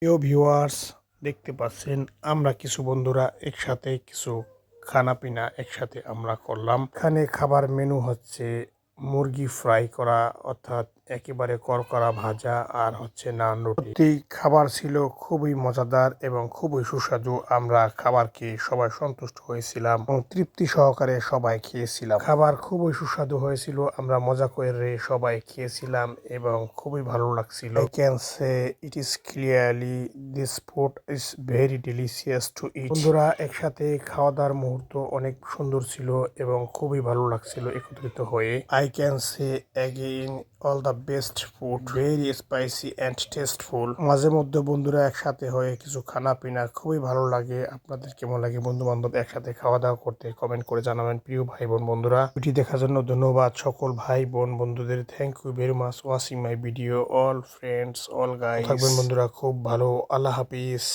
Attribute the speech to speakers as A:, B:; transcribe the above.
A: প্রিয় ভিউয়ার্স, দেখতে পাচ্ছেন আমরা কিছু বন্ধুরা একসাথে কিছু খানাপিনা একসাথে আমরা করলাম। এখানে খাবার মেনু হচ্ছে মুরগি ফ্রাই করা, অর্থাৎ একেবারে করকরা ভাজা, আর হচ্ছে নান রুটি। সত্যি খাবার ছিল খুবই মজাদার এবং খুবই সুস্বাদু। আমরা খাবার খেয়ে সবাই সন্তুষ্ট হয়েছিলাম এবং তৃপ্তি সহকারে সবাই খেয়েছিলাম। খাবার খুবই সুস্বাদু হয়েছিল, আমরা মজা করে সবাই খেয়েছিলাম এবং খুবই ভালো লাগছিল। I can say it is clearly this food is very delicious to eat. বন্ধুরা একসাথে খাওয়া দাওয়ার মুহূর্ত অনেক সুন্দর ছিল এবং খুবই ভালো লাগছিল একত্রিত হয়ে। I can say again all the best food, very spicy and tasteful. মাঝে মধ্যে বন্ধুরা একসাথে হয়ে কিছু খানা পিনা খুবই ভালো লাগে। আপনাদের কেমন লাগে বন্ধু বান্ধব একসাথে খাওয়া দাওয়া করতে? কমেন্ট করে জানাবেন। প্রিয় ভাই বোন বন্ধুরা, ভিডিও দেখার জন্য ধন্যবাদ সকল ভাই বোন বন্ধুদের। Thank you very much watching my video. All friends, all guys থাকবেন বন্ধুরা খুব ভালো। আল্লাহ হাফিজ।